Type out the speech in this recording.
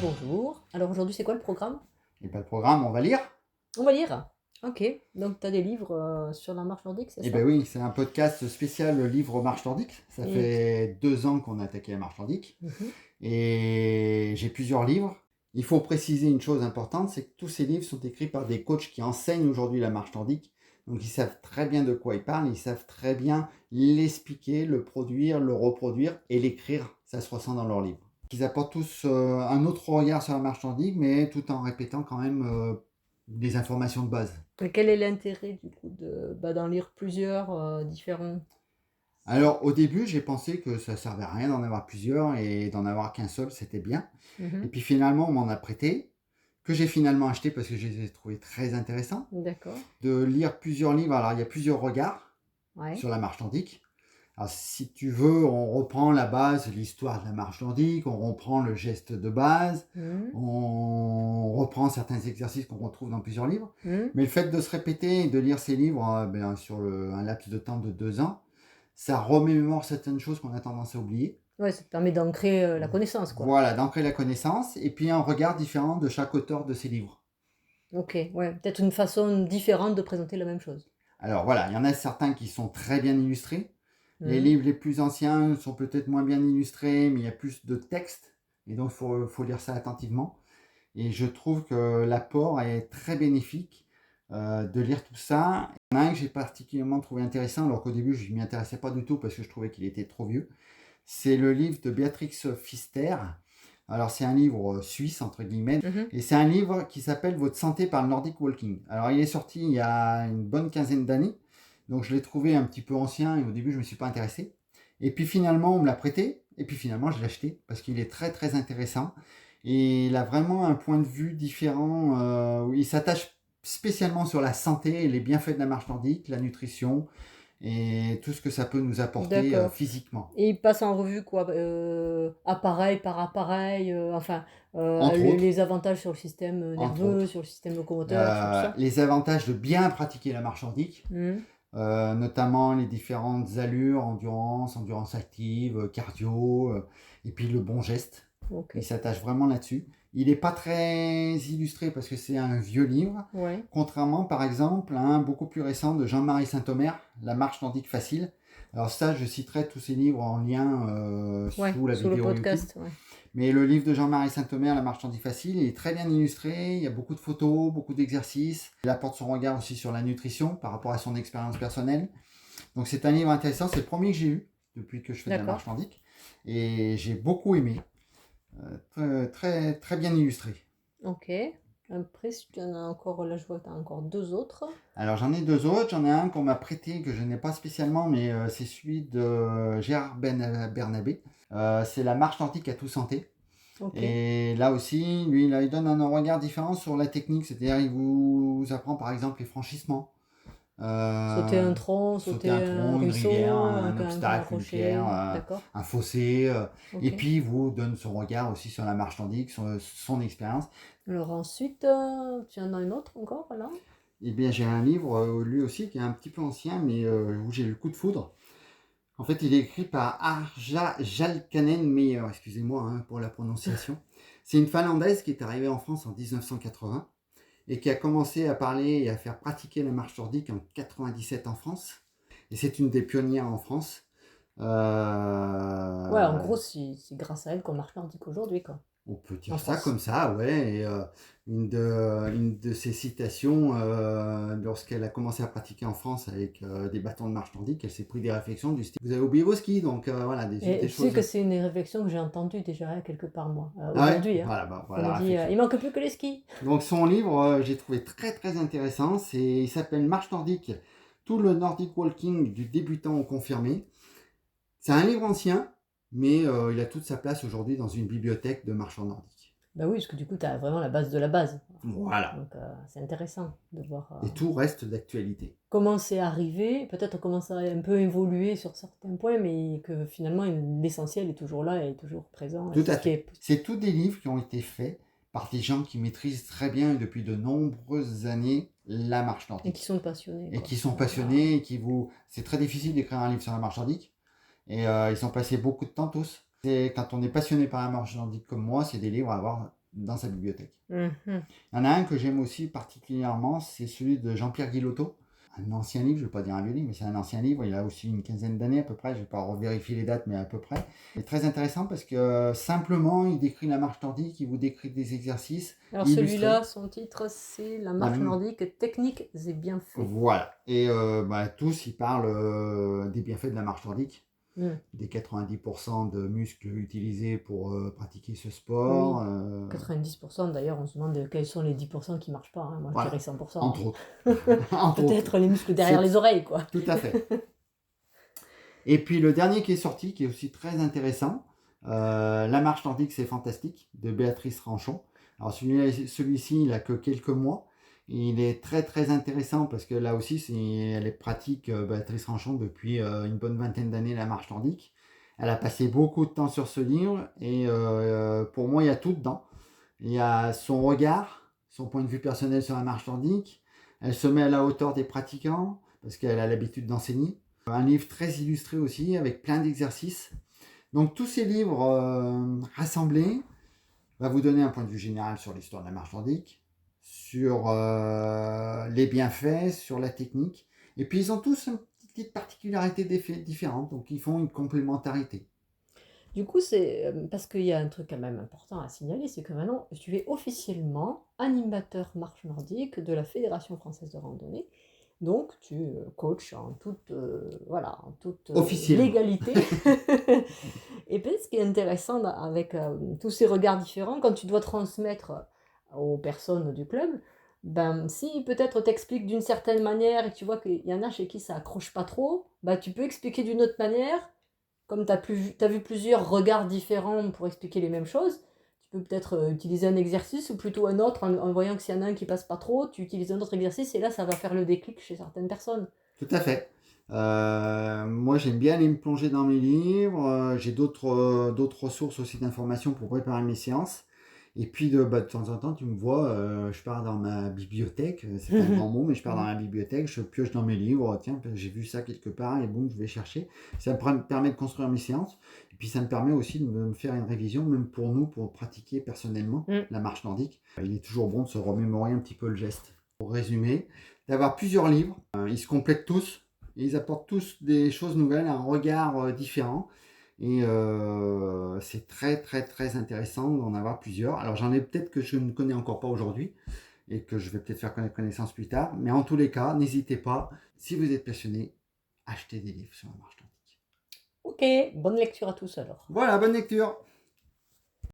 Bonjour. Alors aujourd'hui, c'est quoi le programme? Et pas le programme, on va lire. On va lire. Ok. Donc tu as des livres sur la marche nordique, c'est Eh ça? ben oui, c'est un podcast spécial livre marche nordique. Ça Et... fait 2 ans qu'on a attaqué la marche nordique. Mhm. Et j'ai plusieurs livres. Il faut préciser une chose importante, c'est que tous ces livres sont écrits par des coachs qui enseignent aujourd'hui la marche nordique. Donc ils savent très bien de quoi ils parlent, ils savent très bien l'expliquer, le produire, le reproduire et l'écrire. Ça se ressent dans leurs livres. Ils apportent tous un autre regard sur la marche nordique, mais tout en répétant quand même des informations de base. Et quel est l'intérêt du coup d'en lire plusieurs différents? Alors au début, j'ai pensé que ça servait à rien d'en avoir plusieurs et d'en avoir qu'un seul, c'était bien. Et Mhm. puis finalement, on m'en a prêté, que j'ai finalement acheté parce que je les ai trouvés très intéressants. D'accord. De lire plusieurs livres, alors il y a plusieurs regards Ouais. sur la marche nordique. Alors si tu veux, on reprend la base, l'histoire de la marche nordique, on reprend le geste de base, Mhm. on reprend certains exercices qu'on retrouve dans plusieurs livres. Mhm. Mais le fait de se répéter et de lire ces livres sur un laps de temps de 2 ans, ça remémore certaines choses qu'on a tendance à oublier. Ouais, ça te permet d'ancrer la connaissance, quoi. Voilà, d'ancrer la connaissance et puis un regard différent de chaque auteur de ces livres. Ok, ouais, peut-être une façon différente de présenter la même chose. Alors voilà, il y en a certains qui sont très bien illustrés. Les Mhm. livres les plus anciens sont peut-être moins bien illustrés, mais il y a plus de texte. Et donc, il faut lire ça attentivement. Et je trouve que l'apport est très bénéfique de lire tout ça. Il y en a un que j'ai particulièrement trouvé intéressant, alors qu'au début, je ne m'y intéressais pas du tout parce que je trouvais qu'il était trop vieux. C'est le livre de Béatrix Pfister. Alors, c'est un livre suisse, entre guillemets, Mhm. et c'est un livre qui s'appelle Votre santé par le Nordic Walking. Alors, il est sorti il y a une bonne quinzaine d'années, donc je l'ai trouvé un petit peu ancien, et au début, je ne me suis pas intéressé. Et puis finalement, on me l'a prêté, et puis finalement, je l'ai acheté, parce qu'il est très, très intéressant. Et il a vraiment un point de vue différent, où il s'attache spécialement sur la santé et les bienfaits de la marche nordique, la nutrition, et tout ce que ça peut nous apporter D'accord. physiquement. Et il passe en revue quoi, appareil par appareil, Entre autres, les avantages sur le système entre nerveux, autres. sur le système locomoteur, sur tout ça? Les avantages de bien pratiquer la marche nordique, Mmh. notamment les différentes allures, endurance active, cardio, et puis le bon geste. Il OK. s'attache vraiment là-dessus. Il n'est pas très illustré parce que c'est un vieux livre, Ouais. contrairement par exemple à un beaucoup plus récent de Jean-Marie Saint-Omer, La marche nordique facile. Alors ça, je citerai tous ces livres en lien Ouais, sous la sous le vidéo YouTube. podcast, ouais. Mais le livre de Jean-Marie Saint-Omer, La marche nordique facile, il est très bien illustré, il y a beaucoup de photos, beaucoup d'exercices. Il apporte son regard aussi sur la nutrition par rapport à son expérience personnelle. Donc c'est un livre intéressant, c'est le premier que j'ai eu depuis que je fais de la D'accord. marche nordique. Et j'ai beaucoup aimé. Très, très, très bien illustré. OK. Après, si tu en as encore là, je vois que tu as encore 2 autres. Alors j'en ai 2 autres, j'en ai un qu'on m'a prêté que je n'ai pas spécialement, mais c'est celui de Gérard Bernabé. C'est La marche nordique à tout santé. OK. Et là aussi, lui, il donne un regard différent sur la technique, c'est-à-dire il vous apprend par exemple les franchissements, Sauter un tronc, sauter sauter un un tronc, une rivière, ruisseau, un un obstacle, une pierre, rocher. D'accord. un fossé, et OK. puis il vous donne son regard aussi sur la marche nordique, son expérience. Alors ensuite, tu en as une autre encore là? Eh bien, j'ai un livre, lui aussi, qui est un petit peu ancien, mais où j'ai eu le coup de foudre. En fait, il est écrit par Arja Jalkanen Meyer, excusez-moi pour la prononciation. C'est une Finlandaise qui est arrivée en France en 1980 et qui a commencé à parler et à faire pratiquer la marche nordique en 97 en France. Et c'est une des pionnières en France. Ouais, en Euh, gros, c'est grâce à elle qu'on marche nordique aujourd'hui, quoi, On peut en dire ça France. comme ça, ouais. Et une de ses citations, lorsqu'elle a commencé à pratiquer en France avec des bâtons de marche nordique, elle s'est pris des réflexions du style: vous avez oublié vos skis, donc voilà, Et des tu sais choses. que c'est une réflexion que j'ai entendue déjà quelque part, moi, Ah ouais, aujourd'hui, hein. voilà, bah, On me voilà la dit, réflexion. il manque plus que les skis. Donc son livre, j'ai trouvé très très intéressant. Il s'appelle Marche nordique, tout le Nordic Walking du débutant au confirmé. C'est un livre ancien, mais il a toute sa place aujourd'hui dans une bibliothèque de marcheurs nordiques. Bah oui, parce que du coup, tu as vraiment la base de la base. Voilà. Donc, c'est intéressant de voir Et tout reste d'actualité. comment c'est arrivé. Peut-être comment ça a un peu évolué sur certains points, mais que finalement, l'essentiel est toujours là et est toujours présent. Et Tout c'est à ce qui fait. est... C'est tous des livres qui ont été faits par des gens qui maîtrisent très bien et depuis de nombreuses années la marche Et qui nordique. sont passionnés, Et quoi. qui sont Voilà. passionnés et qui vous... C'est très difficile d'écrire un livre sur la marche nordique. Et ils ont passé beaucoup de temps tous. Et quand on est passionné par la marche nordique comme moi, c'est des livres à avoir dans sa bibliothèque. Mhm. Il y en a un que j'aime aussi particulièrement, c'est celui de Jean-Pierre Guillotot. Un ancien livre, je ne vais pas dire un vieux livre, mais c'est un ancien livre, il a aussi une quinzaine d'années à peu près, je ne vais pas revérifier les dates, mais à peu près. Il est très intéressant parce que simplement, il décrit la marche nordique, il vous décrit des exercices Alors illustrés. celui-là, son titre, c'est La marche nordique, techniques et bienfaits. Voilà, et tous, ils parlent des bienfaits de la marche nordique. Des 90% de muscles utilisés pour pratiquer ce sport. Oui. 90% d'ailleurs, on se demande quels sont les 10% qui ne marchent pas. Hein. Moi, Voilà. je dirais 100%. Entre autres. Peut-être les muscles derrière les oreilles, quoi. Tout à fait. Et puis le dernier qui est sorti, qui est aussi très intéressant, La marche nordique, c'est fantastique, de Béatrice Ranchon. Alors celui-ci, il a que quelques mois. Il est très très intéressant parce que là aussi, elle est pratique, Béatrice Ranchon, depuis une bonne vingtaine d'années, la marche nordique. Elle a passé beaucoup de temps sur ce livre et pour moi, il y a tout dedans. Il y a son regard, son point de vue personnel sur la marche nordique. Elle se met à la hauteur des pratiquants parce qu'elle a l'habitude d'enseigner. Un livre très illustré aussi, avec plein d'exercices. Donc tous ces livres rassemblés va vous donner un point de vue général sur l'histoire de la marche nordique, sur les bienfaits, sur la technique. Et puis ils ont tous une petite particularité différente, donc ils font une complémentarité. Du coup, c'est parce qu'il y a un truc quand même important à signaler, c'est que maintenant, tu es officiellement animateur marche nordique de la Fédération française de randonnée. Donc, tu coaches en toute, en toute légalité. Et puis, ce qui est intéressant avec tous ces regards différents, quand tu dois transmettre aux personnes du club, ben, si peut-être t'expliques d'une certaine manière et tu vois qu'il y en a chez qui ça accroche pas trop, ben, tu peux expliquer d'une autre manière. Comme tu as vu plusieurs regards différents pour expliquer les mêmes choses, tu peux peut-être utiliser un exercice ou plutôt un autre en voyant que s'il y en a un qui passe pas trop, tu utilises un autre exercice et là ça va faire le déclic chez certaines personnes. Tout à fait. Moi j'aime bien aller me plonger dans mes livres, j'ai d'autres ressources aussi d'informations pour préparer mes séances. Et puis de temps en temps, tu me vois, je pars dans ma bibliothèque, c'est pas un grand mot, mais je pars dans ma bibliothèque, je pioche dans mes livres, tiens, j'ai vu ça quelque part, et boum, je vais chercher. Ça me permet de construire mes séances, et puis ça me permet aussi de me faire une révision, même pour nous, pour pratiquer personnellement la marche nordique. Il est toujours bon de se remémorer un petit peu le geste. Pour résumer, d'avoir plusieurs livres, ils se complètent tous, et ils apportent tous des choses nouvelles, un regard différent. Et c'est très très très intéressant d'en avoir plusieurs. Alors j'en ai peut-être que je ne connais encore pas aujourd'hui et que je vais peut-être faire connaissance plus tard. Mais en tous les cas, n'hésitez pas, si vous êtes passionné, achetez des livres sur la marche nordique. Ok, bonne lecture à tous alors. Voilà, bonne lecture.